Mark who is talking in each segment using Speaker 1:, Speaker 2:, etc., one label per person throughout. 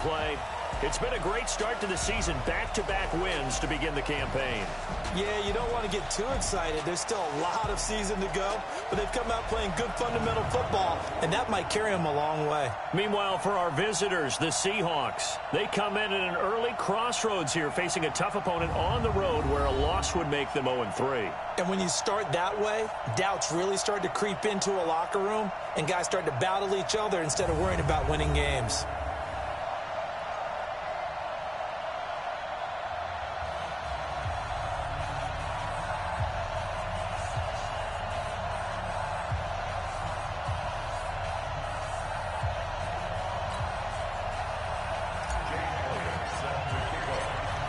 Speaker 1: play. It's been a great start to the season. Back-to-back wins to begin the campaign.
Speaker 2: Yeah, you don't want to get too excited. There's still a lot of season to go, but they've come out playing good fundamental football, and that might carry them a long way.
Speaker 1: Meanwhile, for our visitors, the Seahawks, they come in at an early crossroads here, facing a tough opponent on the road where a loss would make them 0-3.
Speaker 2: And when you start that way, doubts really start to creep into a locker room, and guys start to battle each other instead of worrying about winning games.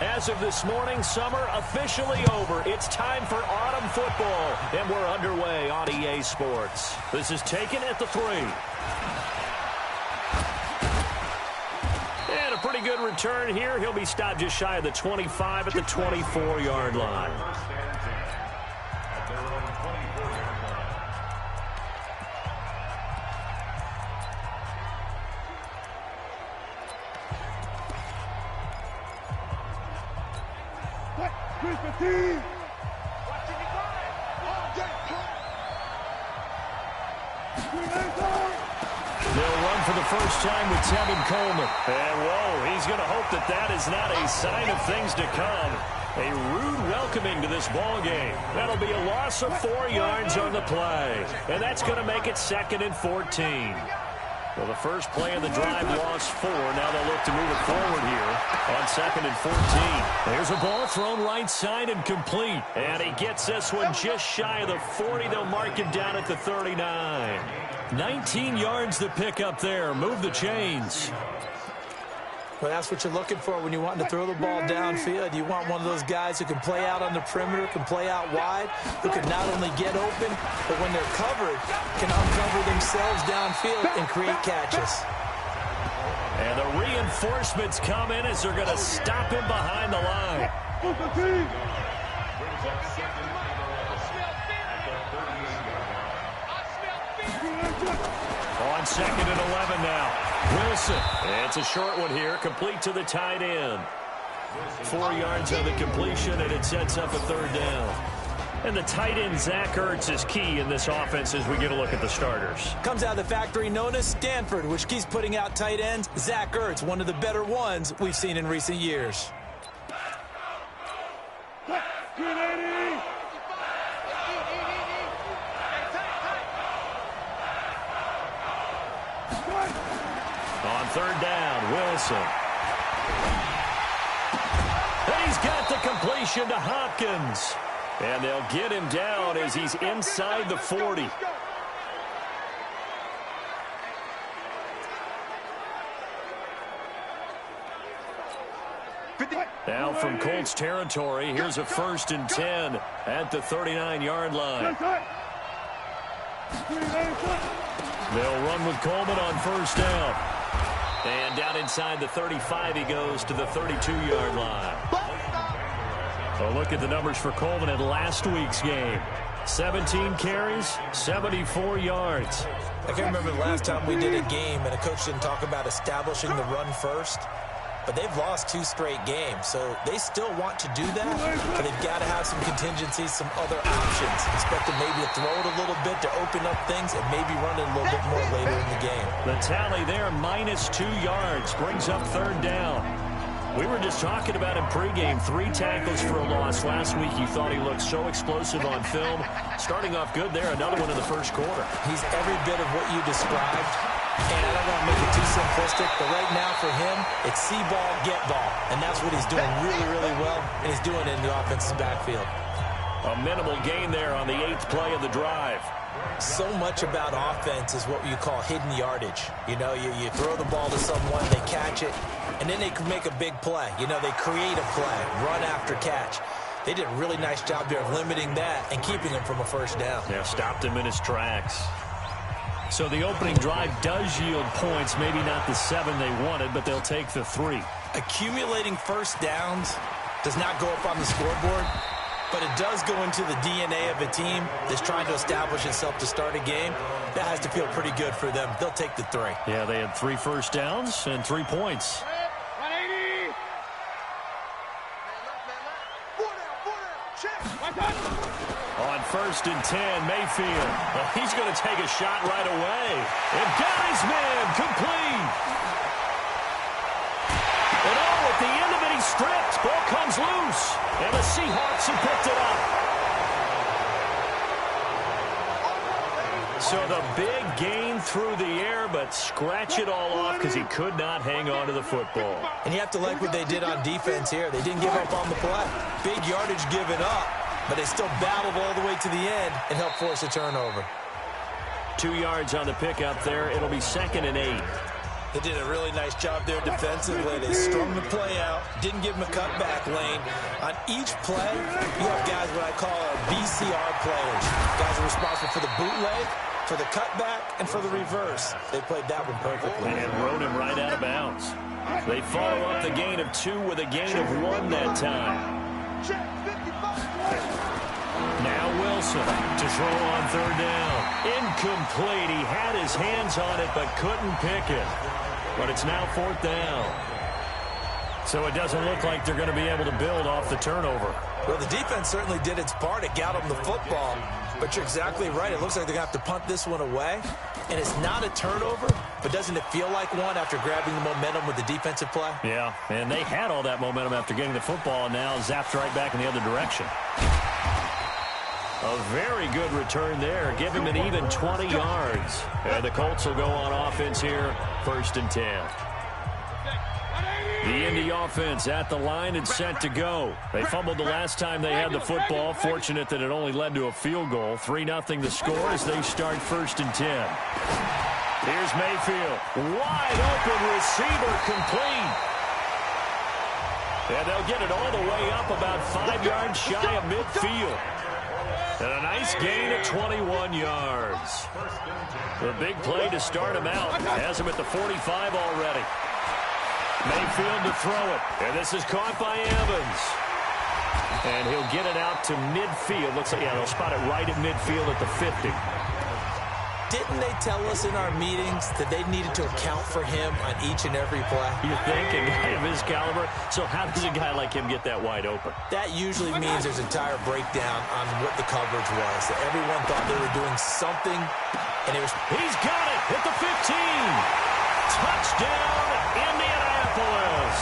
Speaker 1: As of this morning, summer officially over. It's time for autumn football, and we're underway on EA Sports. This is taken at the 3. And a pretty good return here. He'll be stopped just shy of the 25 at the 24-yard line. They'll run for the first time with Tevin Coleman. And, whoa, he's going to hope that that is not a sign of things to come. A rude welcoming to this ball game. That'll be a loss of 4 yards on the play. And that's going to make it 2nd and 14. Well, the first play of the drive lost 4. Now they'll look to move it forward here on 2nd and 14. There's a ball thrown right side and complete. And he gets this one just shy of the 40. They'll mark him down at the 39. 19 yards to pick up there. Move the chains.
Speaker 2: Well, that's what you're looking for when you want to throw the ball downfield. You want one of those guys who can play out on the perimeter, can play out wide, who can not only get open, but when they're covered, can uncover themselves downfield and create catches.
Speaker 1: And the reinforcements come in as they're going to stop him behind the line. On 2nd and 11 now. Wilson. It's a short one here, complete to the tight end. 4 yards on the completion, and it sets up a 3rd down. And the tight end, Zach Ertz, is key in this offense as we get a look at the starters.
Speaker 2: Comes out of the factory known as Stanford, which keeps putting out tight ends. Zach Ertz, one of the better ones we've seen in recent years.
Speaker 1: On 3rd down, Wilson. And he's got the completion to Hopkins. And they'll get him down as he's inside the 40. Now from Colts territory, here's a 1st and 10 at the 39-yard line. They'll run with Coleman on 1st down. And down inside the 35 he goes to the 32-yard line. A look at the numbers for Coleman in last week's game. 17 carries, 74 yards.
Speaker 2: I can't remember the last time we did a game and a coach didn't talk about establishing the run first. But they've lost 2 straight games, so they still want to do that, but they've got to have some contingencies, some other options. Expect them maybe to throw it a little bit to open up things and maybe run it a little bit more later in the game.
Speaker 1: The tally there, -2 yards, brings up 3rd down. We were just talking about him pregame, 3 tackles for a loss. Last week you thought he looked so explosive on film. Starting off good there, another one in the 1st quarter.
Speaker 2: He's every bit of what you described. And I don't want to make it too simplistic, but right now for him, it's see ball, get ball. And that's what he's doing really, really well, and he's doing it in the offensive backfield.
Speaker 1: A minimal gain there on the 8th play of the drive.
Speaker 2: So much about offense is what you call hidden yardage. You know, you throw the ball to someone, they catch it, and then they can make a big play. You know, they create a play, run after catch. They did a really nice job there of limiting that and keeping him from a 1st down.
Speaker 1: Yeah, stopped him in his tracks. So the opening drive does yield points, maybe not the 7 they wanted, but they'll take the 3.
Speaker 2: Accumulating 1st downs does not go up on the scoreboard, but it does go into the DNA of a team that's trying to establish itself to start a game. That has to feel pretty good for them. They'll take the 3.
Speaker 1: Yeah, they had 3 first downs and 3 points. first and 10. Mayfield. Well, he's going to take a shot right away. And got his man complete. And at the end of it, he's stripped. Ball comes loose. And the Seahawks have picked it up. So the big gain through the air, but scratch it all off because he could not hang on to the football.
Speaker 2: And you have to like what they did on defense here. They didn't give up on the play. Big yardage given up, but they still battled all the way to the end and helped force a turnover.
Speaker 1: 2 yards on the pickup there. It'll be 2nd and 8.
Speaker 2: They did a really nice job there defensively. They strung the play out, didn't give him a cutback lane. On each play, you have guys what I call our BCR players. Guys are responsible for the bootleg, for the cutback, and for the reverse. They played that one perfectly.
Speaker 1: And rode him right out of bounds. They follow up the gain of 2 with a gain of 1 that time. Now Wilson to throw on 3rd down. Incomplete. He had his hands on it but couldn't pick it. But it's now 4th down. So it doesn't look like they're going to be able to build off the turnover.
Speaker 2: Well, the defense certainly did its part. It got them the football. But you're exactly right. It looks like they're going to have to punt this one away. And it's not a turnover, but doesn't it feel like one after grabbing the momentum with the defensive play?
Speaker 1: Yeah, and they had all that momentum after getting the football, and now zapped right back in the other direction. A very good return there. Give him an even 20 yards. And the Colts will go on offense here, 1st and 10. The Indy offense at the line and set to go. They fumbled the last time they had the football. Fortunate that it only led to a field goal. 3-0 the score as they start 1st and 10. Here's Mayfield. Wide open receiver complete. And they'll get it all the way up about 5 yards shy of midfield. And a nice gain of 21 yards. The big play to start him out. Has him at the 45 already. Mayfield to throw it. And this is caught by Evans. And he'll get it out to midfield. Looks like, yeah, they'll spot it right at midfield at the 50.
Speaker 2: Didn't they tell us in our meetings that they needed to account for him on each and every play?
Speaker 1: You think, a guy of his caliber? So how does a guy like him get that wide open?
Speaker 2: That usually means there's an entire breakdown on what the coverage was. That everyone thought they were doing something, and it was...
Speaker 1: He's got it at the 15. Touchdown, Indianapolis.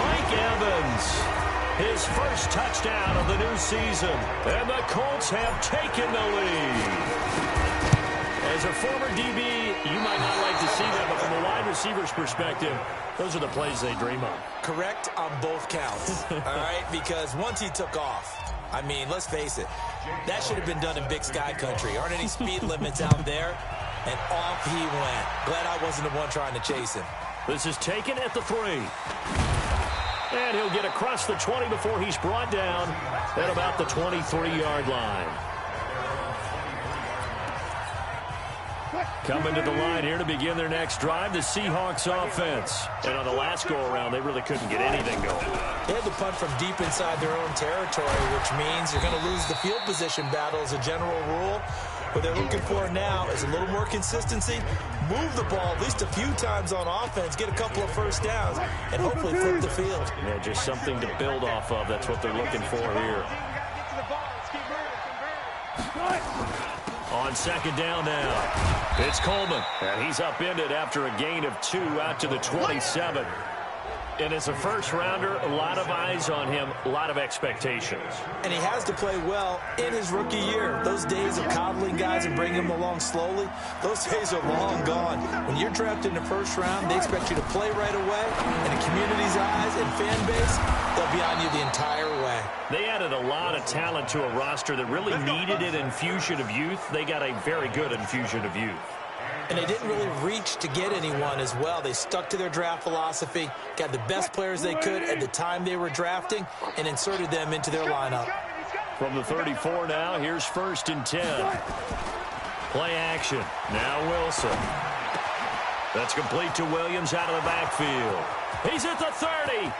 Speaker 1: Mike Evans, his first touchdown of the new season. And the Colts have taken the lead. As a former DB, you might not like to see that, but from a wide receiver's perspective, those are the plays they dream of.
Speaker 2: Correct on both counts, all right? Because once he took off, I mean, let's face it, that should have been done in Big Sky country. Aren't any speed limits out there? And off he went. Glad I wasn't the one trying to chase him.
Speaker 1: This is taken at the 3. And he'll get across the 20 before he's brought down at about the 23-yard line. Coming to the line here to begin their next drive, the Seahawks offense. And on the last go-around, they really couldn't get anything going.
Speaker 2: They had to punt from deep inside their own territory, which means you're going to lose the field position battle as a general rule. What they're looking for now is a little more consistency, move the ball at least a few times on offense, get a couple of first downs, and hopefully flip the field.
Speaker 1: Yeah, just something to build off of. That's what they're looking for here. On 2nd down now, it's Coleman. And he's upended after a gain of 2 out to the 27. And as a first-rounder, a lot of eyes on him, a lot of expectations.
Speaker 2: And he has to play well in his rookie year. Those days of coddling guys and bringing them along slowly, those days are long gone. When you're drafted in the first round, they expect you to play right away. And the community's eyes and fan base, they'll be on you the entire way.
Speaker 1: They added a lot of talent to a roster that really needed an infusion of youth. They got a very good infusion of youth.
Speaker 2: And they didn't really reach to get anyone as well. They stuck to their draft philosophy, got the best players they could at the time they were drafting, and inserted them into their lineup.
Speaker 1: From the 34 now, here's 1st and 10. Play action. Now Wilson. That's complete to Williams out of the backfield. He's at the 30.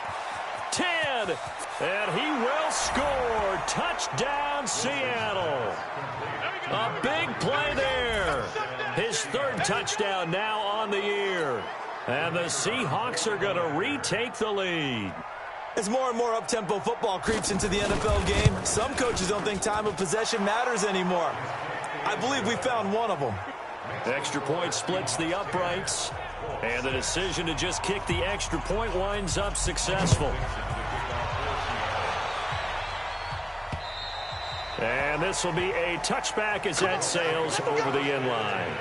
Speaker 1: 10. And he will score. Touchdown, Seattle. A big play there. His 3rd touchdown now on the year. And the Seahawks are going to retake the lead.
Speaker 2: As more and more up-tempo football creeps into the NFL game, some coaches don't think time of possession matters anymore. I believe we found one of them.
Speaker 1: Extra point splits the uprights, and the decision to just kick the extra point winds up successful. And this will be a touchback as that sails over the end line.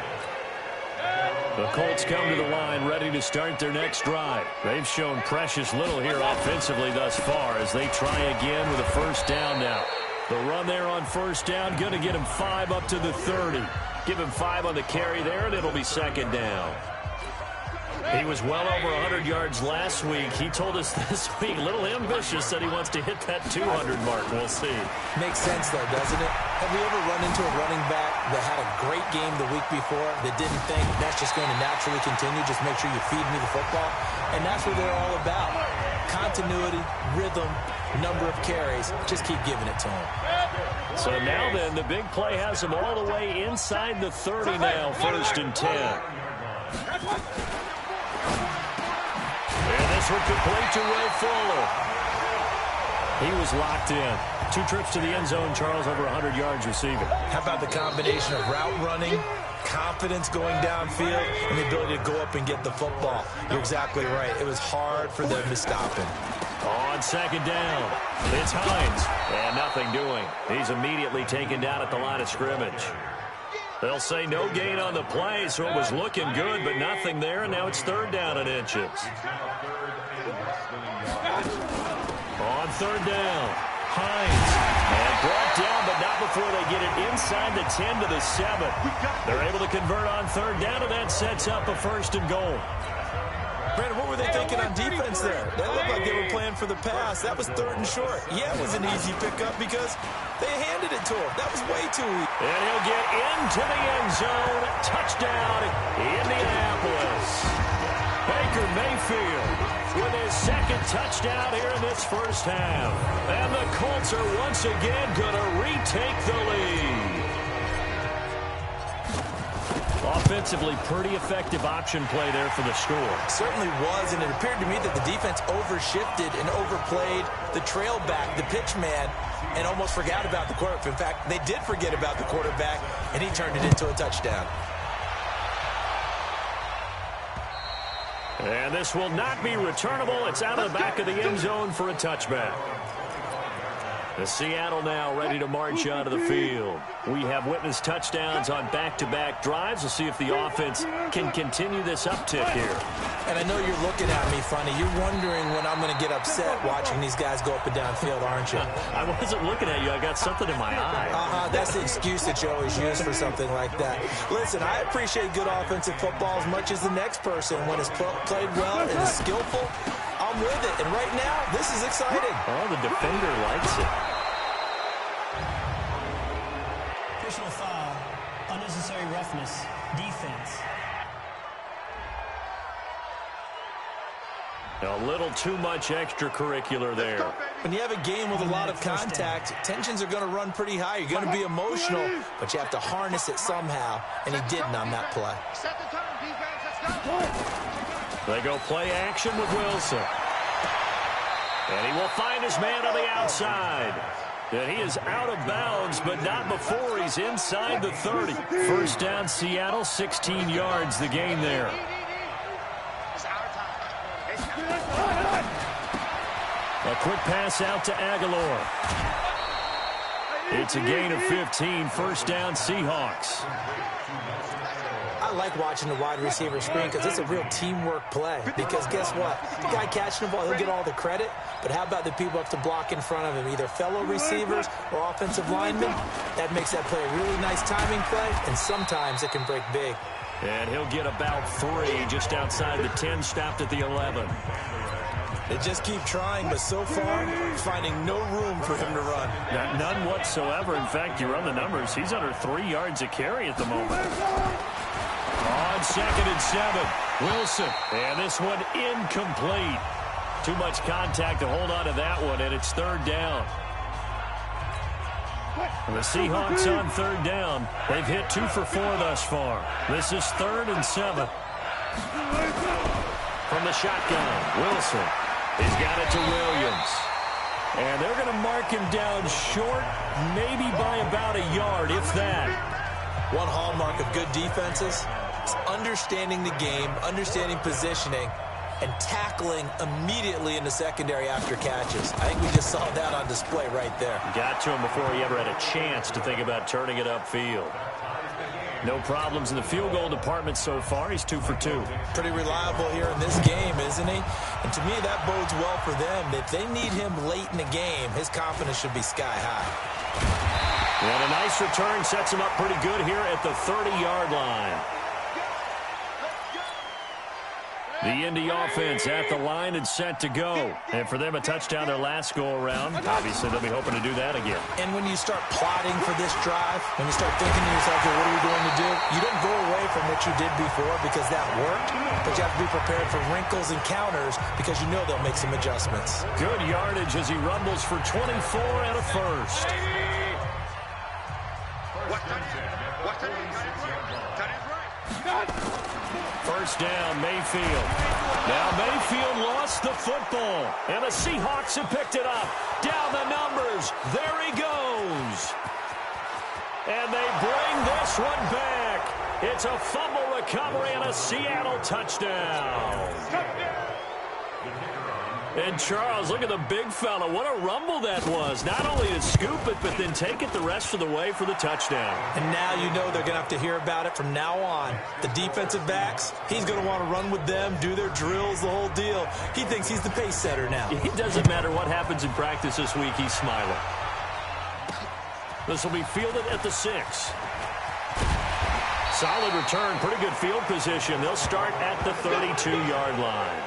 Speaker 1: The Colts come to the line ready to start their next drive. They've shown precious little here offensively thus far as they try again with a first down now. The run there on first down, going to get him 5 up to the 30. Give him 5 on the carry there, and it'll be second down. He was well over 100 yards last week. He told us this week, a little ambitious, that he wants to hit that 200 mark. We'll see.
Speaker 2: Makes sense, though, doesn't it? Have you ever run into a running back that had a great game the week before that didn't think that's just going to naturally continue? Just make sure you feed me the football. And that's what they're all about. Continuity, rhythm, number of carries. Just keep giving it to him.
Speaker 1: So now then, the big play has him all the way inside the 30 now, 1st and 10. And this one complete to Will Fuller. He was locked in. 2 trips to the end zone, Charles, over 100 yards receiving.
Speaker 2: How about the combination of route running, confidence going downfield, and the ability to go up and get the football? You're exactly right. It was hard for them to stop him.
Speaker 1: On second down, it's Hines, and nothing doing. He's immediately taken down at the line of scrimmage. They'll say no gain on the play, so it was looking good, but nothing there, and now it's 3rd down and inches. On 3rd down, Hines, and brought down, but not before they get it inside the 10 to the 7. They're able to convert on 3rd down, and that sets up a 1st and goal.
Speaker 2: Brandon, what were they thinking on defense there? That looked like they were playing for the pass. That was 3rd and short. Yeah, it was an easy pickup because they handed it to him. That was way too easy.
Speaker 1: And he'll get into the end zone. Touchdown, Indianapolis. Baker Mayfield with his 2nd touchdown here in this first half. And the Colts are once again going to retake the lead. Offensively, pretty effective option play there for the score.
Speaker 2: Certainly was, and it appeared to me that the defense overshifted and overplayed the trail back, the pitch man, and almost forgot about the quarterback. In fact, they did forget about the quarterback, and he turned it into a touchdown.
Speaker 1: And this will not be returnable. It's out of the back of the end zone for a touchback. The Seattle now ready to march out of the field. We have witnessed touchdowns on back-to-back drives. We'll see if the offense can continue this uptick here.
Speaker 2: And I know you're looking at me funny. You're wondering when I'm going to get upset watching these guys go up and down field, aren't you?
Speaker 1: I wasn't looking at you. I got something in my eye.
Speaker 2: That's the excuse that you always use for something like that. Listen, I appreciate good offensive football as much as the next person. When it's played well and is skillful, I'm with it. And right now, this is exciting.
Speaker 1: Oh, the defender likes it.
Speaker 3: Personal foul, unnecessary roughness, defense.
Speaker 1: A little too much extracurricular there.
Speaker 2: When you have a game with a lot of contact, tensions are going to run pretty high. You're going to be emotional, but you have to harness it somehow, and he didn't on that play.
Speaker 1: They go play action with Wilson. And he will find his man on the outside. And he is out of bounds, but not before he's inside the 30. First down, Seattle, 16 yards, the gain there. A quick pass out to Aguilar. It's a gain of 15, first down, Seahawks.
Speaker 2: I like watching the wide receiver screen because it's a real teamwork play. Because guess what? The guy catching the ball, he'll get all the credit. But how about the people up to block in front of him, either fellow receivers or offensive linemen? That makes that play a really nice timing play, and sometimes it can break big.
Speaker 1: And he'll get about 3 just outside the 10, stopped at the 11.
Speaker 2: They just keep trying, but so far, finding no room for him to run.
Speaker 1: None whatsoever. In fact, you run the numbers. He's under 3 yards a carry at the moment. On 2nd and 7, Wilson. And this one incomplete. Too much contact to hold on to that one, and it's 3rd down. And the Seahawks on 3rd down. They've hit 2 for 4 thus far. This is 3rd and 7. From the shotgun, Wilson. He's got it to Williams. And they're going to mark him down short, maybe by about a yard, if that.
Speaker 2: One hallmark of good defenses is understanding the game, understanding positioning, and tackling immediately in the secondary after catches. I think we just saw that on display right there.
Speaker 1: Got to him before he ever had a chance to think about turning it upfield. No problems in the field goal department so far. He's 2 for 2.
Speaker 2: Pretty reliable here in this game, isn't he? And to me, that bodes well for them. If they need him late in the game, his confidence should be sky high.
Speaker 1: And a nice return sets him up pretty good here at the 30-yard line. The Indy offense at the line and set to go. And for them, a touchdown their last go-around. Obviously, they'll be hoping to do that again.
Speaker 2: And when you start plotting for this drive, when you start thinking to yourself, well, what are we going to do? You don't go away from what you did before because that worked, but you have to be prepared for wrinkles and counters because you know they'll make some adjustments.
Speaker 1: Good yardage as he rumbles for 24 and a first. First down, Mayfield. Now Mayfield lost the football, and the Seahawks have picked it up. Down the numbers. There he goes. And they bring this one back. It's a fumble recovery and a Seattle touchdown. And Charles, look at the big fella. What a rumble that was. Not only to scoop it, but then take it the rest of the way for the touchdown.
Speaker 2: And now you know they're going to have to hear about it from now on. The defensive backs, he's going to want to run with them, do their drills, the whole deal. He thinks he's the pace setter now.
Speaker 1: It doesn't matter what happens in practice this week, he's smiling. This will be fielded at the 6. Solid return, pretty good field position. They'll start at the 32-yard line.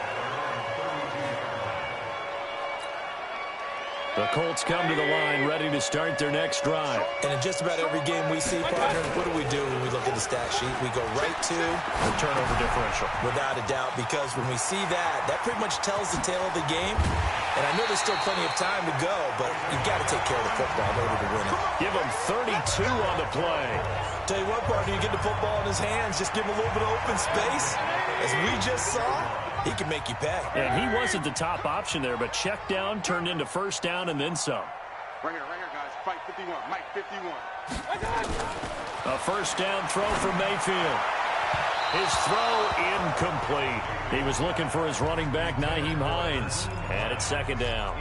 Speaker 1: The Colts come to the line, ready to start their next drive.
Speaker 2: And in just about every game we see, partner, what do when we look at the stat sheet? We go right to
Speaker 1: the turnover differential.
Speaker 2: Without a doubt, because when we see that, that pretty much tells the tale of the game. And I know there's still plenty of time to go, but you've got to take care of the football in order to win it.
Speaker 1: Give him 32 on the play.
Speaker 2: Tell you what, partner, you get the football in his hands, just give him a little bit of open space. As we just saw, he can make you pay.
Speaker 1: And he wasn't the top option there, but check down turned into first down and then some.
Speaker 4: Right here, guys. Fight 51. Mike 51.
Speaker 1: A first down throw for Mayfield. His throw incomplete. He was looking for his running back, Nyheim Hines. And it's second down.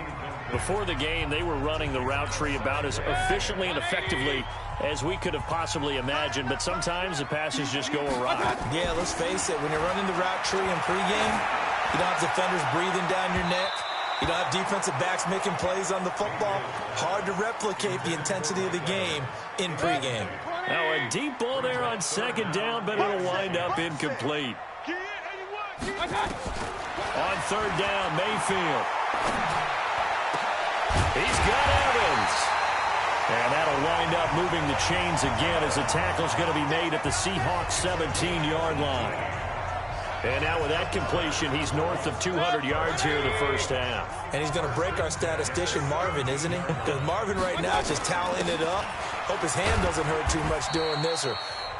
Speaker 1: Before the game, they were running the route tree about as efficiently and effectively as we could have possibly imagined, but sometimes the passes just go awry.
Speaker 2: Yeah, let's face it, when you're running the route tree in pregame, you don't have defenders breathing down your neck. You don't have defensive backs making plays on the football. Hard to replicate the intensity of the game in pregame.
Speaker 1: Now a deep ball there on second down, but it'll wind up incomplete. On third down, Mayfield. He's got Evans. And that'll wind up moving the chains again as the tackle's going to be made at the Seahawks 17-yard line. And now with that completion, he's north of 200 yards here in the first half.
Speaker 2: And he's going to break our statistician, Marvin, isn't he? Because Marvin right now is just toweling it up. Hope his hand doesn't hurt too much doing this or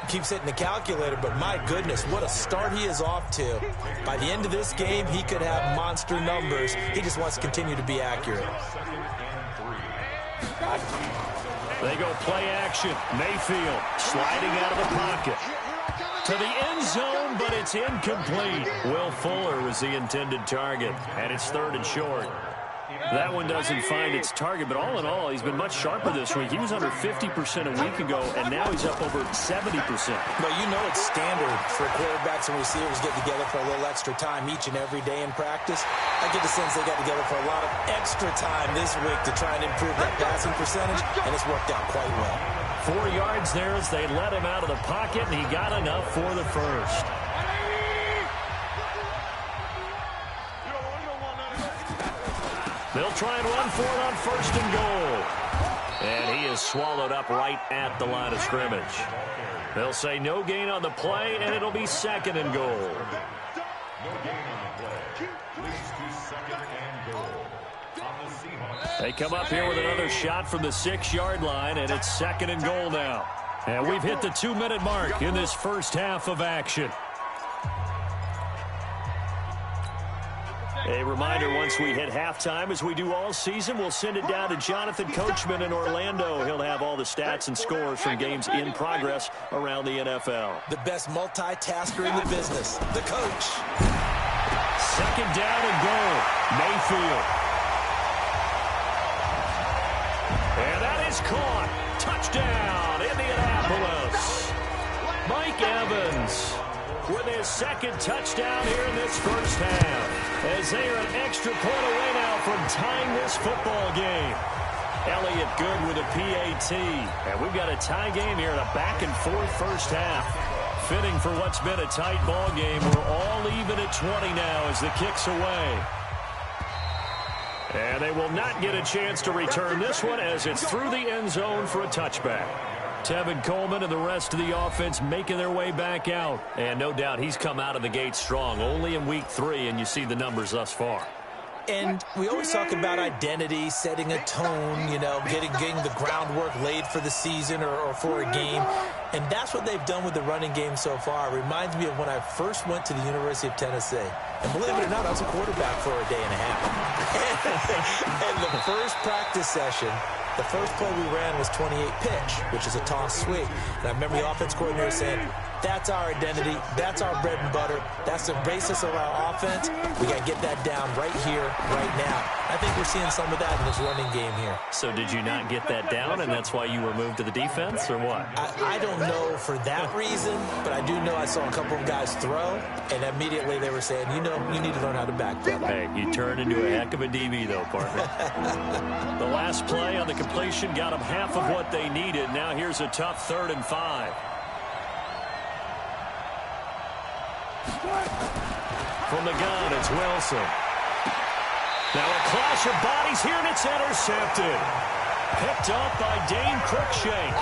Speaker 2: keeps hitting the calculator. But my goodness, what a start he is off to. By the end of this game, he could have monster numbers. He just wants to continue to be accurate.
Speaker 1: They go play action. Mayfield sliding out of the pocket to the end zone, but it's incomplete. Will Fuller was the intended target, and it's third and short. That one doesn't find its target, but all in all, he's been much sharper this week. He was under 50% a week ago, and now he's up over 70%.
Speaker 2: But you know it's standard for quarterbacks and receivers get together for a little extra time each and every day in practice. I get the sense they got together for a lot of extra time this week to try and improve that passing percentage, and it's worked out quite well.
Speaker 1: 4 yards there as they let him out of the pocket, and he got enough for the first. They'll try and run for it on first and goal. And he is swallowed up right at the line of scrimmage. They'll say no gain on the play, and it'll be second and goal. They come up here with another shot from the 6-yard line, and it's second and goal now. And we've hit the 2-minute mark in this first half of action. A reminder, once we hit halftime, as we do all season, we'll send it down to Jonathan Coachman in Orlando. He'll have all the stats and scores from games in progress around the NFL.
Speaker 2: The best multitasker in the business, the coach.
Speaker 1: Second down and goal, Mayfield. And that is caught. Touchdown, Indianapolis. Mike Evans with his second touchdown here in this first half, as they are an extra point away now from tying this football game. Elliott Good with a PAT. And we've got a tie game here in a back-and-forth first half. Fitting for what's been a tight ball game. We're all even at 20 now as the kick's away. And they will not get a chance to return this one as it's through the end zone for a touchback. Tevin Coleman and the rest of the offense making their way back out. And no doubt he's come out of the gate strong, only in week 3, and you see the numbers thus far.
Speaker 2: And we always talk about identity, setting a tone, you know, getting the groundwork laid for the season or for a game. And that's what they've done with the running game so far. It reminds me of when I first went to the University of Tennessee. And believe it or not, I was a quarterback for a day and a half. And the first practice session, the first play we ran was 28 pitch, which is a toss sweep. And I remember the offense coordinator saying, that's our identity. That's our bread and butter. That's the basis of our offense. We got to get that down right here, right now. I think we're seeing some of that in this running game here.
Speaker 1: So did you not get that down, and that's why you were moved to the defense, or what?
Speaker 2: I don't know for that reason, but I do know I saw a couple of guys throw, and immediately they were saying, you know, you need to learn how to backpedal.
Speaker 1: Hey, you turned into a heck of a DB, though, partner. The last play on the completion got them half of what they needed. Now here's a tough 3rd and 5. From the gun, it's Wilson. Now a clash of bodies here, and it's intercepted. Picked off by Dane Cruikshank.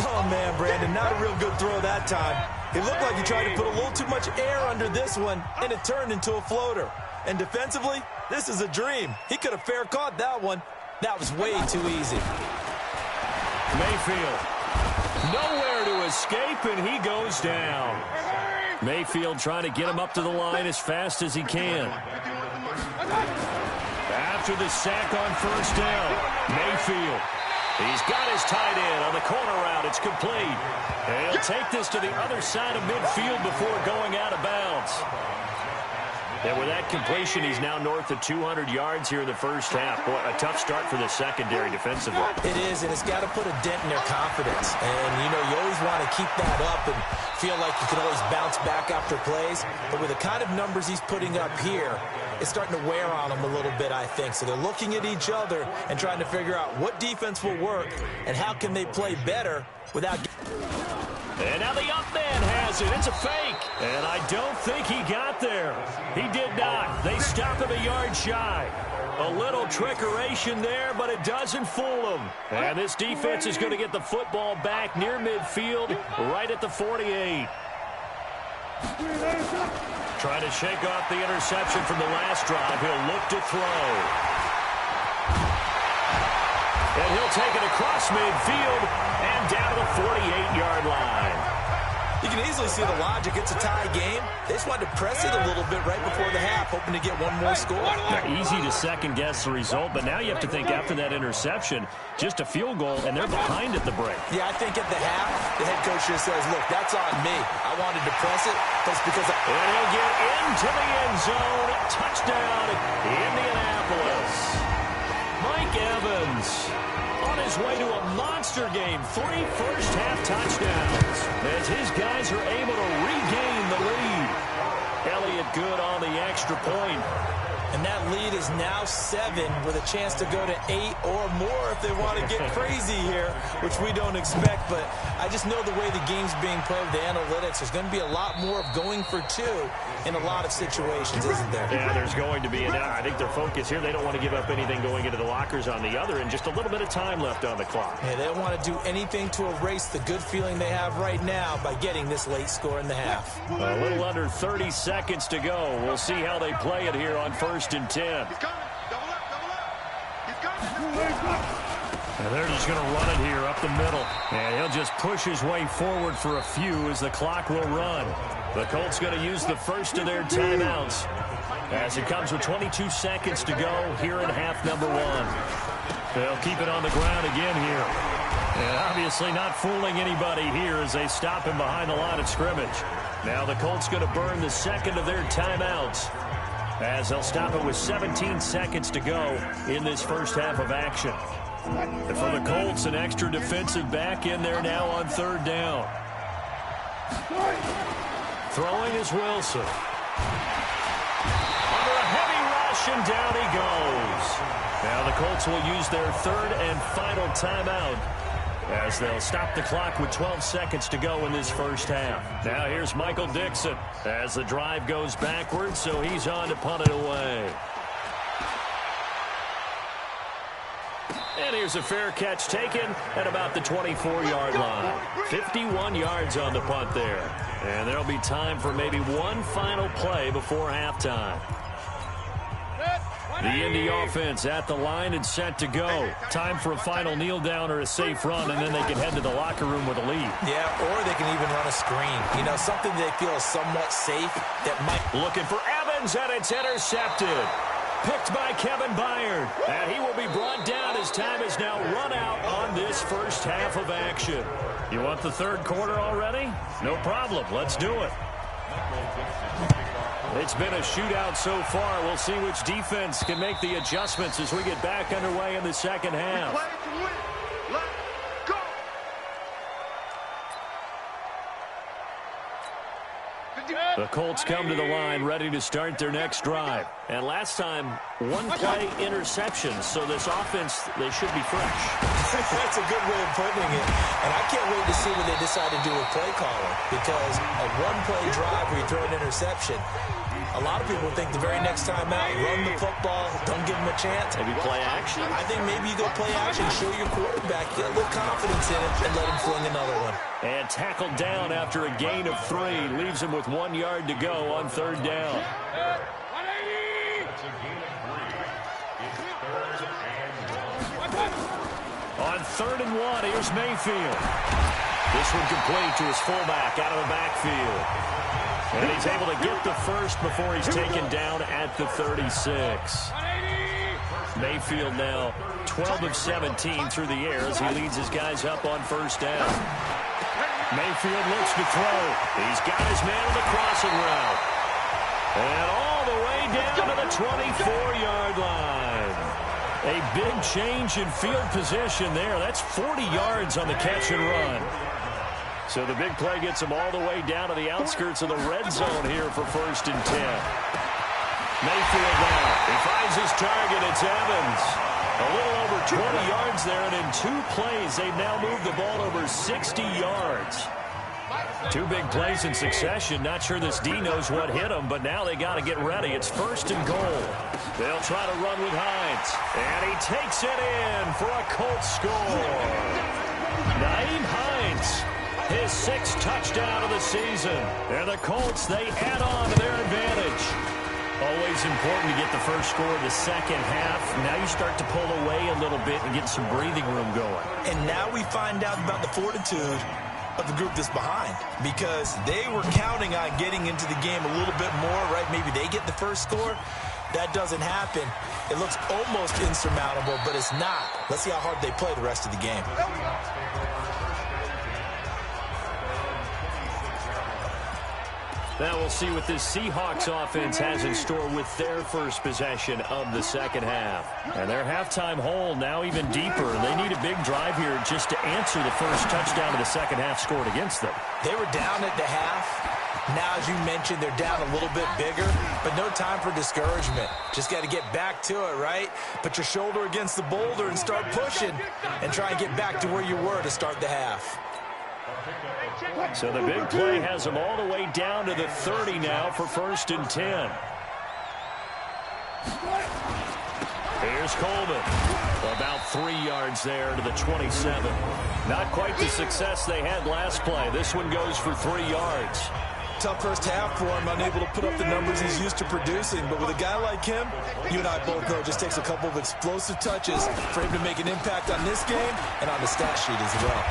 Speaker 2: Oh, man, Brandon, not a real good throw that time. It looked like he tried to put a little too much air under this one, and it turned into a floater. And defensively, this is a dream. He could have fair caught that one. That was way too easy.
Speaker 1: Mayfield. Nowhere to escape, and he goes down. Mayfield trying to get him up to the line as fast as he can. After the sack on first down, Mayfield. He's got his tight end on the corner route. It's complete. And he'll take this to the other side of midfield before going out of bounds. And with that completion, he's now north of 200 yards here in the first half. Boy, a tough start for the secondary defensively.
Speaker 2: It is, and it's got to put a dent in their confidence. And, you know, you always want to keep that up and feel like you can always bounce back after plays. But with the kind of numbers he's putting up here, it's starting to wear on them a little bit, I think. So they're looking at each other and trying to figure out what defense will work and how can they play better without...
Speaker 1: And now the up man has it. It's a fake. And I don't think he got there. He did not. They stop him a yard shy. A little trickeration there, but it doesn't fool him. And this defense is going to get the football back near midfield, right at the 48. Trying to shake off the interception from the last drive. He'll look to throw. And he'll take it across midfield and down to the 48-yard line.
Speaker 2: You can easily see the logic. It's a tie game. They just wanted to press it a little bit right before the half, hoping to get one more score.
Speaker 1: Now, easy to second-guess the result, but now you have to think after that interception, just a field goal, and they're behind at the break.
Speaker 2: Yeah, I think at the half, the head coach just says, look, that's on me. I wanted to press it. That's because I...
Speaker 1: And he'll get into the end zone. Touchdown, Indianapolis. Mike Evans on his way to a monster game. 3 first-half touchdowns as his guys are able to regain the lead. Elliott Good on the extra point.
Speaker 2: And that lead is now 7 with a chance to go to 8 or more if they want to get crazy here, which we don't expect. But I just know the way the game's being played, the analytics, there's going to be a lot more of going for 2 in a lot of situations, isn't there?
Speaker 1: Yeah, there's going to be. And I think their focus here, they don't want to give up anything going into the lockers on the other, and just a little bit of time left on the clock.
Speaker 2: Yeah, they don't want to do anything to erase the good feeling they have right now by getting this late score in the half.
Speaker 1: A little under 30 seconds to go. We'll see how they play it here on 1st and 10.
Speaker 4: He's coming. Double up. He's coming.
Speaker 1: And they're just going to run it here up the middle. And he'll just push his way forward for a few as the clock will run. The Colts going to use the first of their timeouts. as it comes with 22 seconds to go here in half number one. They'll keep it on the ground again here. And obviously not fooling anybody here as they stop him behind the line of scrimmage. Now the Colts going to burn the second of their timeouts as they'll stop it with 17 seconds to go in this first half of action. And for the Colts, an extra defensive back in there now on third down. Throwing is Wilson. Under a heavy rush, and down he goes. Now the Colts will use their third and final timeout as they'll stop the clock with 12 seconds to go in this first half. Now here's Michael Dixon as the drive goes backwards, so he's on to punt it away. And here's a fair catch taken at about the 24-yard line. 51 yards on the punt there. And there'll be time for maybe one final play before halftime. The Indy offense at the line and set to go. Time for a final kneel down or a safe run, and then they can head to the locker room with a lead.
Speaker 2: Yeah, or they can even run a screen. You know, something they feel is somewhat safe that might...
Speaker 1: Looking for Evans, and it's intercepted. Picked by Kevin Byard. And he will be brought down as time is now run out on this first half of action. You want the third quarter already? No problem. Let's do it. It's been a shootout so far. We'll see which defense can make the adjustments as we get back underway in the second half.
Speaker 4: Play to win. Let's go.
Speaker 1: The Colts come to the line ready to start their next drive. And last time, one play interception. So this offense, they should be fresh.
Speaker 2: That's a good way of putting it. And I can't wait to see what they decide to do with play calling. Because a one-play drive where you throw an interception, a lot of people think the very next time out, run the football, don't give them a chance.
Speaker 1: Maybe play action?
Speaker 2: I think maybe you go play action, show your quarterback, get a little confidence in him, and let him fling another one.
Speaker 1: And tackled down after a gain of 3. Leaves him with 1 yard to go on third down. On 3rd and 1, here's Mayfield. This one complete to his fullback out of the backfield. And he's able to get the first before he's taken down at the 36. Mayfield now 12 of 17 through the air as he leads his guys up on first down. Mayfield looks to throw. He's got his man on the crossing route. And all the way down to the 24-yard line. A big change in field position there. That's 40 yards on the catch and run. So the big play gets him all the way down to the outskirts of the red zone here for 1st and 10. Mayfield now. He finds his target. It's Evans. A little over 20 yards there, and in 2 plays, they've now moved the ball over 60 yards. 2 big plays in succession. Not sure this D knows what hit him, but now they got to get ready. It's 1st and goal. They'll try to run with Hines. And he takes it in for a Colts score. Nyheim Hines, his 6th touchdown of the season. And the Colts, they add on to their advantage. Always important to get the first score of the second half. Now you start to pull away a little bit and get some breathing room going.
Speaker 2: And now we find out about the fortitude of the group that's behind, because they were counting on getting into the game a little bit more, right? Maybe they get the first score. That doesn't happen. It looks almost insurmountable, but it's not. Let's see how hard they play the rest of the game.
Speaker 1: Now we'll see what this Seahawks offense has in store with their first possession of the second half. And their halftime hole now even deeper. They need a big drive here just to answer the first touchdown of the second half scored against them.
Speaker 2: They were down at the half. Now, as you mentioned, they're down a little bit bigger, but no time for discouragement. Just got to get back to it, right? Put your shoulder against the boulder and start pushing and try and get back to where you were to start the half.
Speaker 1: So the big play has them all the way down to the 30 now for 1st and 10. Here's Coleman. About 3 yards there to the 27. Not quite the success they had last play. This one goes for 3 yards.
Speaker 2: Tough first half for him, unable to put up the numbers he's used to producing. But with a guy like him, you and I both know it just takes a couple of explosive touches for him to make an impact on this game and on the stat sheet as well.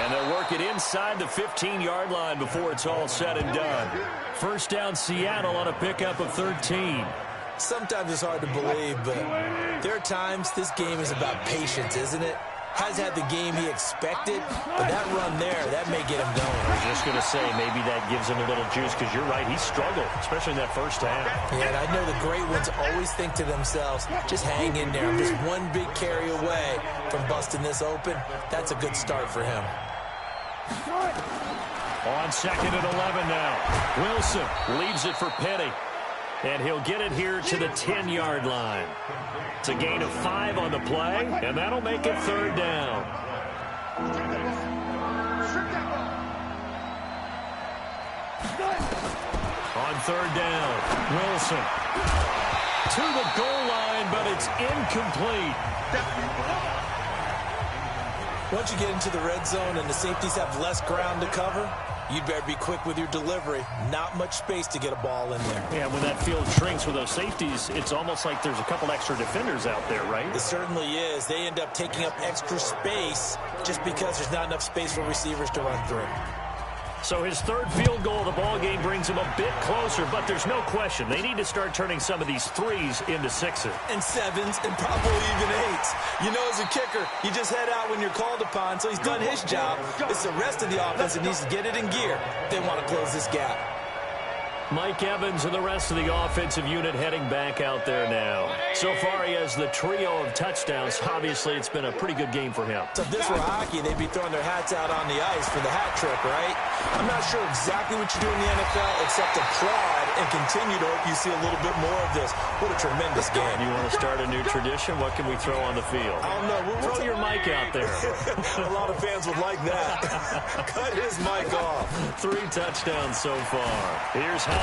Speaker 1: And they'll work it inside the 15-yard line before it's all said and done. First down, Seattle on a pickup of 13.
Speaker 2: Sometimes it's hard to believe, but there are times this game is about patience, isn't it? Has had the game he expected, but that run there, that may get him going.
Speaker 1: I was just going to say, maybe that gives him a little juice, because you're right, he struggled, especially in that first half.
Speaker 2: Yeah, and I know the great ones always think to themselves, just hang in there. I'm just one big carry away from busting this open. That's a good start for him.
Speaker 1: On second and 11 now. Wilson leaves it for Penny. And he'll get it here to the 10-yard line. It's a gain of 5 on the play, and that'll make it third down. On third down, Wilson to the goal line, but it's incomplete.
Speaker 2: Once you get into the red zone and the safeties have less ground to cover, you'd better be quick with your delivery. Not much space to get a ball in there.
Speaker 1: Yeah, when that field shrinks with those safeties, it's almost like there's a couple extra defenders out there, right?
Speaker 2: It certainly is. They end up taking up extra space just because there's not enough space for receivers to run through.
Speaker 1: So his third field goal of the ball game brings him a bit closer, but there's no question they need to start turning some of these threes into sixes.
Speaker 2: And sevens and probably even eights. You know, as a kicker, you just head out when you're called upon, so he's done his job. It's the rest of the offense that needs to get it in gear. They want to close this gap.
Speaker 1: Mike Evans and the rest of the offensive unit heading back out there now. So far, he has the trio of touchdowns. Obviously, it's been a pretty good game for him.
Speaker 2: So if this were hockey, they'd be throwing their hats out on the ice for the hat trick, right? I'm not sure exactly what you do in the NFL except applaud and continue to hope you see a little bit more of this. What a tremendous game.
Speaker 1: You want to start a new tradition? What can we throw on the field?
Speaker 2: I don't know.
Speaker 1: Throw your mic out there.
Speaker 2: A lot of fans would like that. Cut his mic off.
Speaker 1: 3 touchdowns so far. Here's Hines.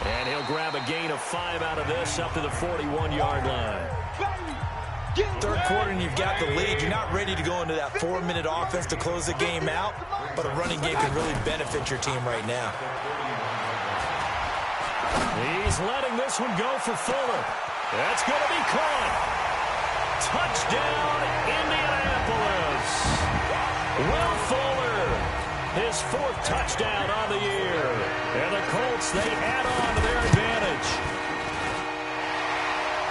Speaker 1: And he'll grab a gain of 5 out of this up to the 41-yard line.
Speaker 2: Third quarter and you've got the lead. You're not ready to go into that 4-minute offense to close the game out, but a running game can really benefit your team right now.
Speaker 1: He's letting this one go for Fuller. That's going to be caught. Touchdown, Indianapolis. Will Fuller, his 4th touchdown on the year. And the Colts, they add on to their advantage.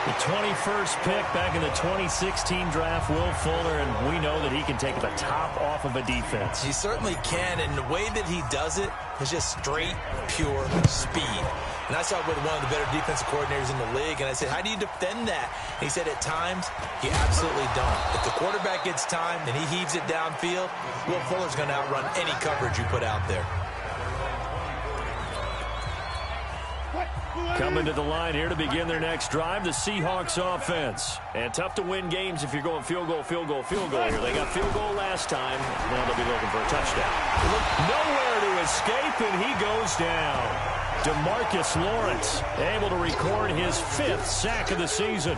Speaker 1: The 21st pick back in the 2016 draft, Will Fuller, and we know that he can take the top off of a defense.
Speaker 2: He certainly can, and the way that he does it is just straight, pure speed. And I saw it with one of the better defensive coordinators in the league, and I said, how do you defend that? And he said, at times, you absolutely don't. If the quarterback gets time and he heaves it downfield, Will Fuller's going to outrun any coverage you put out there.
Speaker 1: Coming to the line here to begin their next drive, the Seahawks offense. And tough to win games if you're going field goal, field goal, field goal here. They got field goal last time. Now they'll be looking for a touchdown. Nowhere to escape, and he goes down. DeMarcus Lawrence able to record his 5th sack of the season.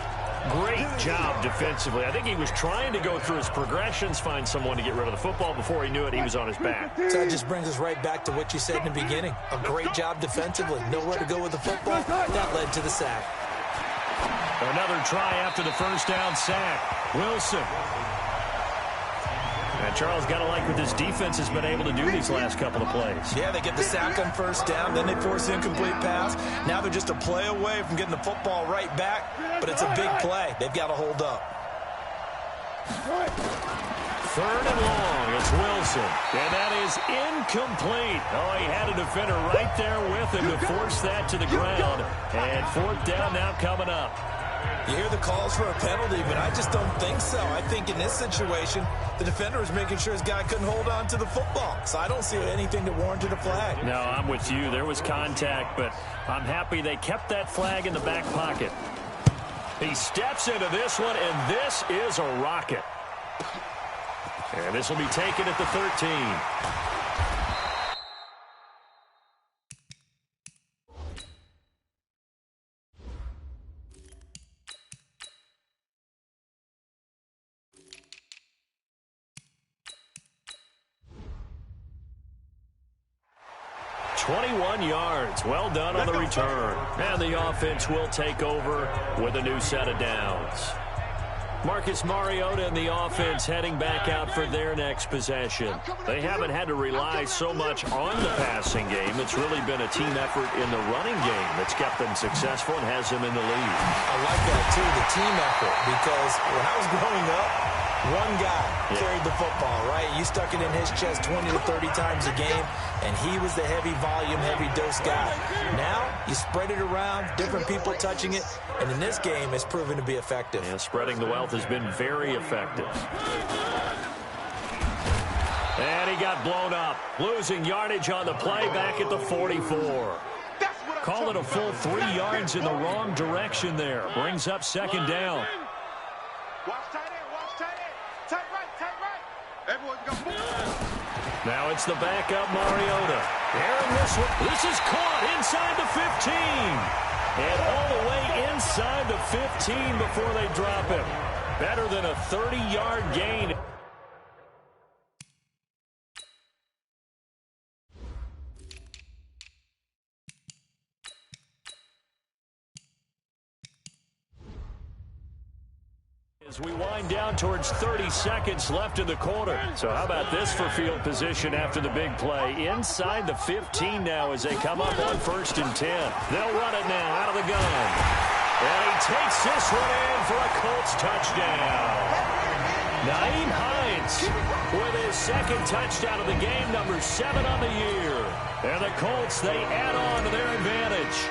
Speaker 1: Great job defensively. I think he was trying to go through his progressions, find someone to get rid of the football. Before he knew it, he was on his back.
Speaker 2: So that just brings us right back to what you said in the beginning. A great job defensively. Nowhere to go with the football. That led to the sack.
Speaker 1: Another try after the first down sack. Wilson. And Charles, got to like what this defense has been able to do these last couple of plays.
Speaker 2: Yeah, they get the sack on first down, then they force the incomplete pass. Now they're just a play away from getting the football right back, but it's a big play. They've got to hold up.
Speaker 1: 3rd and long, it's Wilson. And that is incomplete. Oh, he had a defender right there with him to force that to the ground. And 4th down now coming up.
Speaker 2: You hear the calls for a penalty, but I just don't think so. I think in this situation, the defender was making sure his guy couldn't hold on to the football. So I don't see anything that warranted a flag.
Speaker 1: No, I'm with you. There was contact, but I'm happy they kept that flag in the back pocket. He steps into this one, and this is a rocket. And this will be taken at the 13. 21 yards. Well done on the return. And the offense will take over with a new set of downs. Marcus Mariota and the offense heading back out for their next possession. They haven't had to rely so much on the passing game. It's really been a team effort in the running game that's kept them successful and has them in the lead.
Speaker 2: I like that, too, the team effort, because when I was growing up, one guy carried the football, right? You stuck it in his chest 20 to 30 times a game, and he was the heavy volume, heavy dose guy. Now, you spread it around, different people touching it, and in this game, it's proven to be effective.
Speaker 1: Yeah, spreading the wealth has been very effective. And he got blown up, losing yardage on the play back at the 44. Call it a full 3 yards in the wrong direction there. Brings up second down. Now it's the backup Mariota. Aaron, this is caught inside the 15. And all the way inside the 15 before they drop him. Better than a 30-yard gain. As we wind down towards 30 seconds left in the quarter. So how about this for field position after the big play? Inside the 15 now as they come up on 1st and 10. They'll run it now out of the gun. And he takes this one in for a Colts touchdown. Nyheim Hines with his second touchdown of the game, number 7 on the year. And the Colts, they add on to their advantage.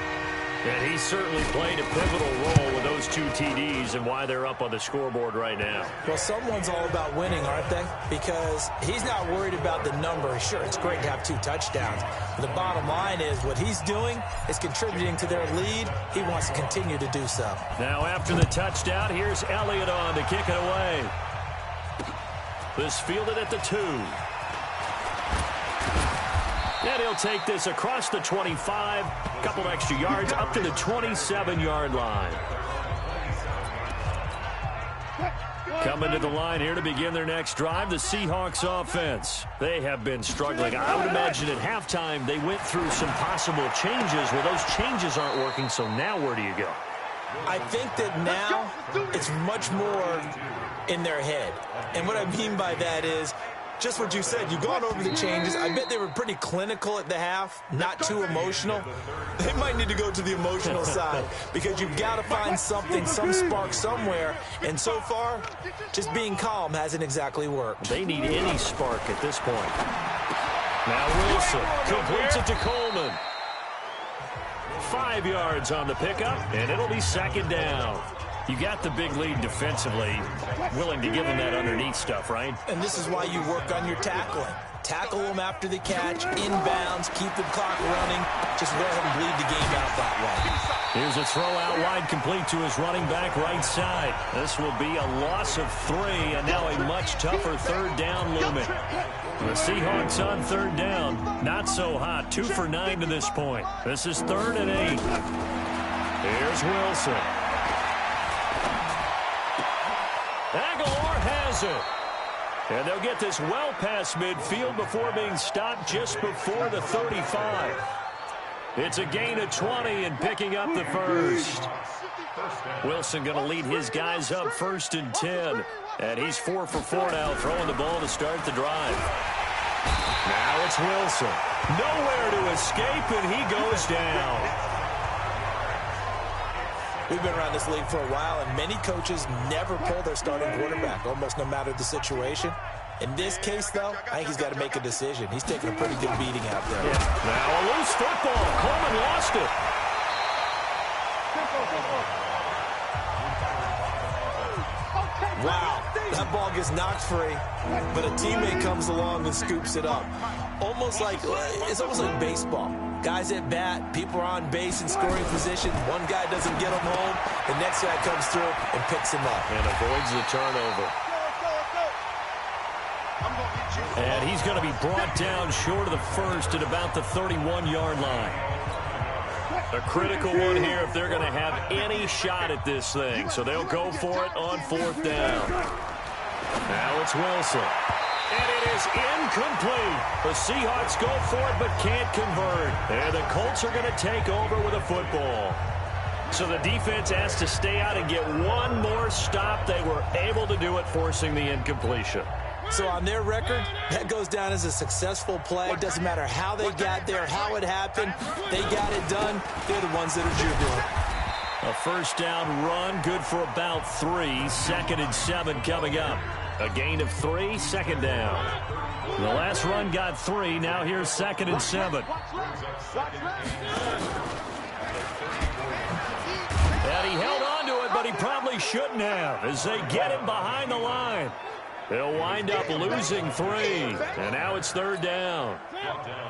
Speaker 1: And he certainly played a pivotal role with those 2 TDs and why they're up on the scoreboard right now.
Speaker 2: Well, someone's all about winning, aren't they? Because he's not worried about the number. Sure, it's great to have 2 touchdowns. But the bottom line is what he's doing is contributing to their lead. He wants to continue to do so.
Speaker 1: Now after the touchdown, here's Elliott on to kick it away. This fielded at the 2. And he'll take this across the 25, a couple extra yards, up to the 27-yard line. Coming to the line here to begin their next drive, the Seahawks offense. They have been struggling. I would imagine at halftime they went through some possible changes. Well, those changes aren't working, so now where do you go?
Speaker 2: I think that now it's much more in their head. And what I mean by that is, just what you said, you've gone over the changes. I bet they were pretty clinical at the half, not too emotional. They might need to go to the emotional side because you've got to find something, some spark somewhere. And so far, just being calm hasn't exactly worked.
Speaker 1: They need any spark at this point. Now Wilson completes it to Coleman. 5 yards on the pickup, and it'll be second down. You got the big lead defensively, willing to give them that underneath stuff, right?
Speaker 2: And this is why you work on your tackling. Tackle them after the catch, inbounds, keep the clock running. Just go ahead and bleed the game out that way.
Speaker 1: Here's a throw out wide, complete to his running back right side. This will be a loss of 3, and now a much tougher 3rd down looming. The Seahawks on 3rd down, not so hot. 2 for 9 to this point. This is 3rd and 8. Here's Wilson. Aguilar has it. And they'll get this well past midfield before being stopped just before the 35. It's a gain of 20 and picking up the first. Wilson going to lead his guys up 1st and 10. And he's 4 for 4 now, throwing the ball to start the drive. Now it's Wilson. Nowhere to escape, and he goes down.
Speaker 2: We've been around this league for a while, and many coaches never pull their starting quarterback, almost no matter the situation. In this case, though, I think he's got to make a decision. He's taking a pretty good beating out there.
Speaker 1: Yeah. Now a loose football. Coleman lost it.
Speaker 2: Wow, that ball gets knocked free, but a teammate comes along and scoops it up. It's almost like baseball. Guys at bat, people are on base in scoring position. One guy doesn't get him home. The next guy comes through and picks him up.
Speaker 1: And avoids the turnover. And he's going to be brought down short of the first at about the 31-yard line. A critical one here if they're going to have any shot at this thing. So they'll go for it on 4th down. Now it's Wilson. And it is incomplete. The Seahawks go for it but can't convert. And the Colts are going to take over with a football. So the defense has to stay out and get one more stop. They were able to do it, forcing the incompletion.
Speaker 2: So on their record, that goes down as a successful play. It doesn't matter how they got there, how it happened. They got it done. They're the ones that are jubilant.
Speaker 1: A first down run, good for about 3. 2nd and 7 coming up. A gain of 3, 2nd down. The last run got 3. Now here's 2nd and 7. And he held on to it, but he probably shouldn't have as they get him behind the line. They'll wind up losing 3, and now it's 3rd down.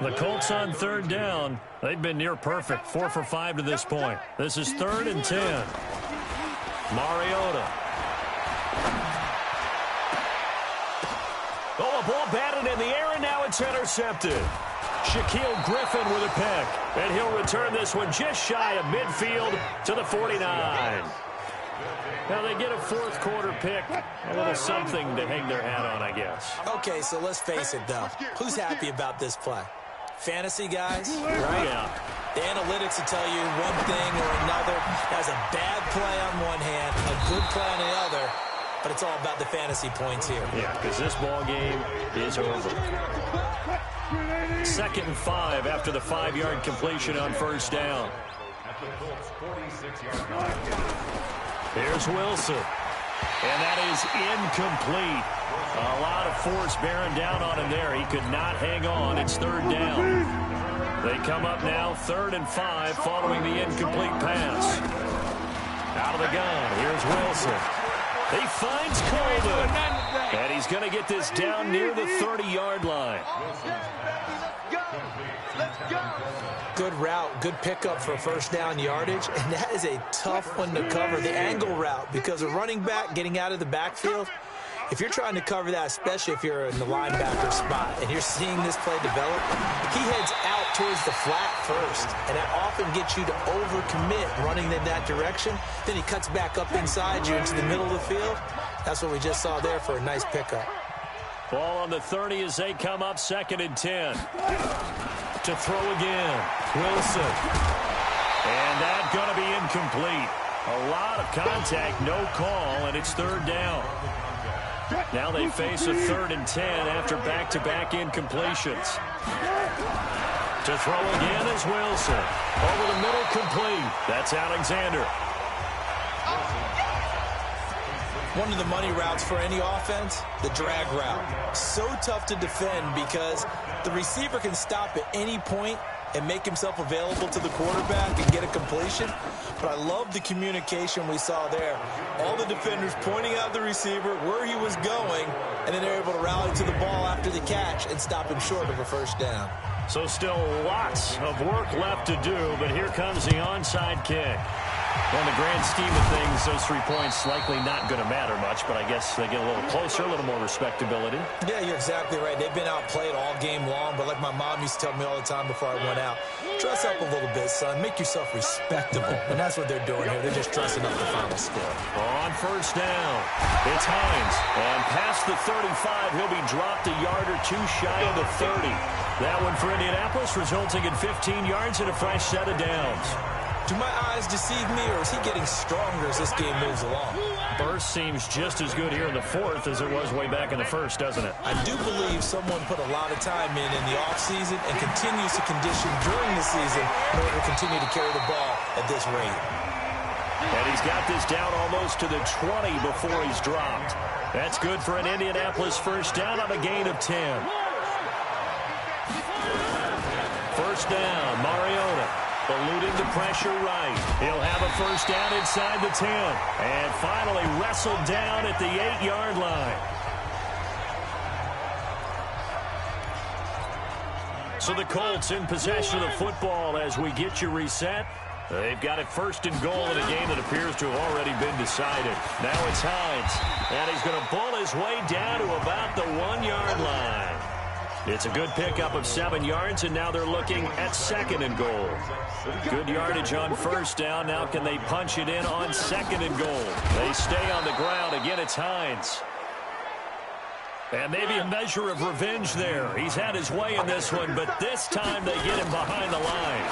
Speaker 1: The Colts on 3rd down, they've been near perfect, 4 for 5 to this point. This is 3rd and 10. Mariota. Oh, a ball batted in the air, and now it's intercepted. Shaquille Griffin with a pick, and he'll return this one just shy of midfield to the 49. Now they get a 4th quarter pick, a little something to hang their hat on, I guess.
Speaker 2: Okay, so let's face it, though. Who's happy about this play? Fantasy guys, right?
Speaker 1: Yeah.
Speaker 2: The analytics will tell you one thing or another. That's a bad play on one hand, a good play on the other, but it's all about the fantasy points here.
Speaker 1: Yeah, because this ball game is over. 2nd and 5 after the 5-yard completion on 1st down. Here's Wilson. And that is incomplete. A lot of force bearing down on him there. He could not hang on. It's 3rd down. They come up now 3rd and 5 following the incomplete pass. Out of the gun. Here's Wilson. He finds Coleman. And he's going to get this down near the 30-yard line.
Speaker 2: Good route, good pickup for 1st down yardage, and that is a tough one to cover, the angle route, because a running back getting out of the backfield, if you're trying to cover that, especially if you're in the linebacker spot and you're seeing this play develop, he heads out towards the flat first, and that often gets you to overcommit running in that direction. Then he cuts back up inside you into the middle of the field. That's what we just saw there for a nice pickup.
Speaker 1: Ball on the 30 as they come up 2nd and 10. To throw again. Wilson. And that's going to be incomplete. A lot of contact, no call, and it's 3rd down. Now they face a 3rd and 10 after back-to-back incompletions. To throw again is Wilson. Over the middle, complete. That's Alexander.
Speaker 2: One of the money routes for any offense, the drag route. So tough to defend because the receiver can stop at any point and make himself available to the quarterback and get a completion. But I love the communication we saw there. All the defenders pointing out the receiver, where he was going, and then they're able to rally to the ball after the catch and stop him short of a 1st down.
Speaker 1: So still lots of work left to do, but here comes the onside kick. Well, in the grand scheme of things, those 3 points likely not going to matter much, but I guess they get a little closer, a little more respectability.
Speaker 2: Yeah, you're exactly right. They've been outplayed all game long, but like my mom used to tell me all the time before I went out, dress up a little bit, son. Make yourself respectable. And that's what they're doing here. They're just dressing up the final score.
Speaker 1: On 1st down, it's Hines. And past the 35, he'll be dropped a yard or 2 shy of the 30. That one for Indianapolis, resulting in 15 yards and a fresh set of downs.
Speaker 2: Do my eyes deceive me, or is he getting stronger as this game moves along?
Speaker 1: Burst seems just as good here in the 4th as it was way back in the 1st, doesn't it?
Speaker 2: I do believe someone put a lot of time in the offseason and continues to condition during the season in order to continue to carry the ball at this rate.
Speaker 1: And he's got this down almost to the 20 before he's dropped. That's good for an Indianapolis 1st down on a gain of 10. 1st down, Mariota. Eluding the pressure right. He'll have a 1st down inside the 10. And finally wrestled down at the 8-yard line. So the Colts in possession of the football as we get you reset. They've got it 1st and goal in a game that appears to have already been decided. Now it's Hines. And he's going to bull his way down to about the 1-yard line. It's a good pickup of 7 yards, and now they're looking at 2nd and goal. Good yardage on 1st down. Now can they punch it in on 2nd and goal? They stay on the ground. Again, it's Hines. And maybe a measure of revenge there. He's had his way in this one, but this time they get him behind the line.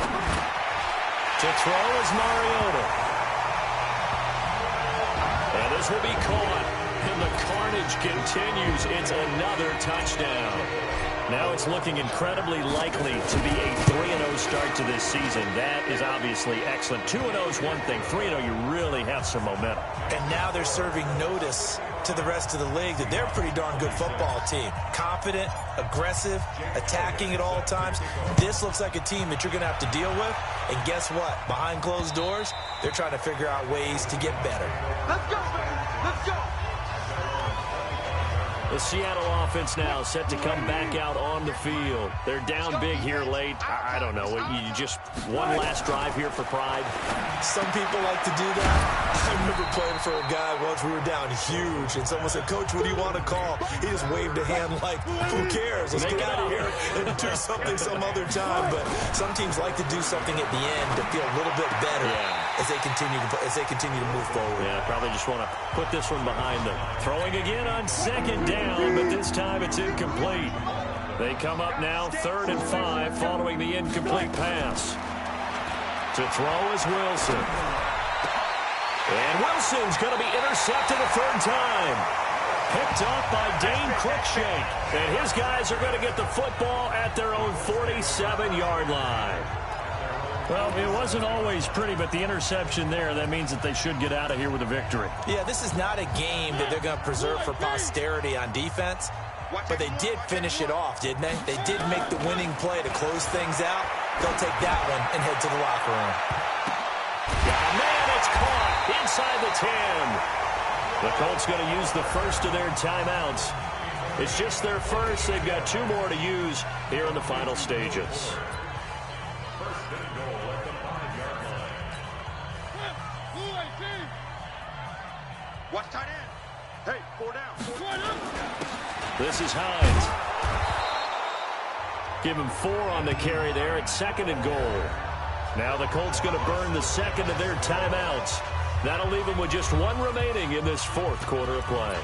Speaker 1: To throw is Mariota. throws will be caught. And the carnage continues. It's another touchdown. Now it's looking incredibly likely to be a 3-0 start to this season. That is obviously excellent. 2-0 is one thing. 3-0, you really have some momentum.
Speaker 2: And now they're serving notice to the rest of the league that they're a pretty darn good football team. Confident, aggressive, attacking at all times. This looks like a team that you're going to have to deal with. And guess what? Behind closed doors, they're trying to figure out ways to get better.
Speaker 4: Let's go, man. Let's go.
Speaker 1: The Seattle offense now set to come back out on the field. They're down big here late. I don't know. You just one last drive here for pride.
Speaker 2: Some people like to do that. I remember playing for a guy once. We were down huge, and someone said, "Coach, what do you want to call?" He just waved a hand like, "Who cares? Let's get out of here and do something some other time." But some teams like to do something at the end to feel a little bit better as they continue to move forward.
Speaker 1: Yeah, probably just want to put this one behind them. Throwing again on second down, but this time it's incomplete. They come up now 3rd and 5 following the incomplete pass. To throw is Wilson. And Wilson's going to be intercepted a 3rd time. Picked off by Dane Cruikshank. And his guys are going to get the football at their own 47-yard line. Well, it wasn't always pretty, but the interception there, that means that they should get out of here with a victory.
Speaker 2: Yeah, this is not a game that they're going to preserve for posterity on defense, but they did finish it off, didn't they? They did make the winning play to close things out. They'll take that one and head to the locker room.
Speaker 1: Oh, man, it's caught inside the 10. The Colts going to use the first of their timeouts. It's just their first. They've got 2 more to use here in the final stages.
Speaker 4: Watch tight end. Hey, 4 down.
Speaker 1: This is Hines. Give him 4 on the carry there at 2nd and goal. Now the Colts going to burn the second of their timeouts. That'll leave them with just 1 remaining in this 4th quarter of play.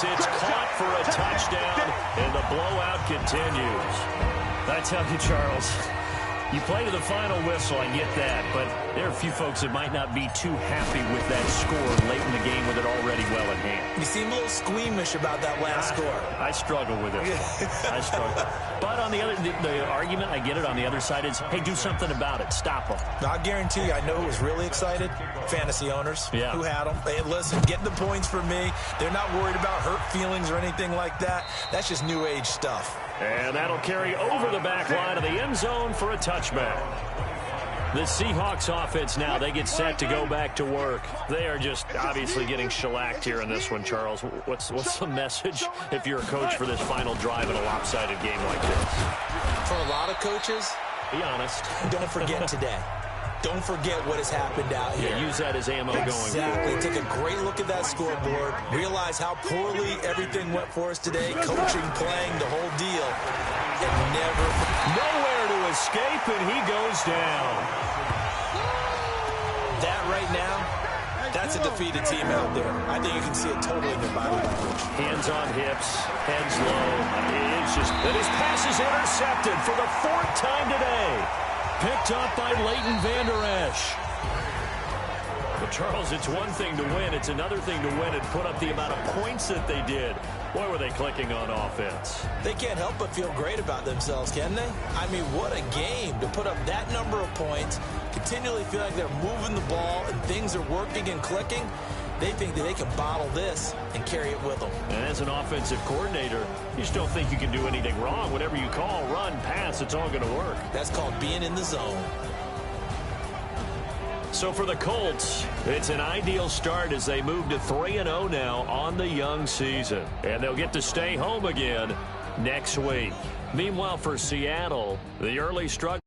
Speaker 1: It's caught for a touchdown, and the blowout continues. I tell you, Charles, you play to the final whistle, I get that, but there are a few folks that might not be too happy with that score late in the game with it already well in hand.
Speaker 2: You seem a little squeamish about that last score.
Speaker 1: I struggle with it. I struggle. But on the other, the argument, I get it, on the other side is, hey, do something about it. Stop them.
Speaker 2: I guarantee you, I know who was really excited. Fantasy owners who had them. Hey, listen, get the points for me. They're not worried about hurt feelings or anything like that. That's just new age stuff.
Speaker 1: And that'll carry over the back line of the end zone for a touchback. The Seahawks offense now, they get set to go back to work. They are just obviously getting shellacked here in this one, Charles. What's the message if you're a coach for this final drive in a lopsided game like this?
Speaker 2: For a lot of coaches,
Speaker 1: be honest.
Speaker 2: Don't forget today. Don't forget what has happened out here.
Speaker 1: Yeah, use that as ammo going forward.
Speaker 2: Exactly. Take a great look at that scoreboard. Realize how poorly everything went for us today. Coaching, playing, the whole deal. And never...
Speaker 1: Nowhere to escape, and he goes down.
Speaker 2: That right now, that's a defeated team out there. I think you can see it totally in their body language.
Speaker 1: Hands on hips, heads low. It's just that his pass is intercepted for the 4th time today. Picked up by Leighton Vander Esch. But Charles, it's one thing to win. It's another thing to win and put up the amount of points that they did. Boy, were they clicking on offense.
Speaker 2: They can't help but feel great about themselves, can they? I mean, what a game to put up that number of points, continually feel like they're moving the ball and things are working and clicking. They think that they can bottle this and carry it with them.
Speaker 1: And as an offensive coordinator, you just don't think you can do anything wrong. Whatever you call, run, pass, it's all going to work.
Speaker 2: That's called being in the zone.
Speaker 1: So for the Colts, it's an ideal start as they move to 3-0 now on the young season. And they'll get to stay home again next week. Meanwhile, for Seattle, the early struggle.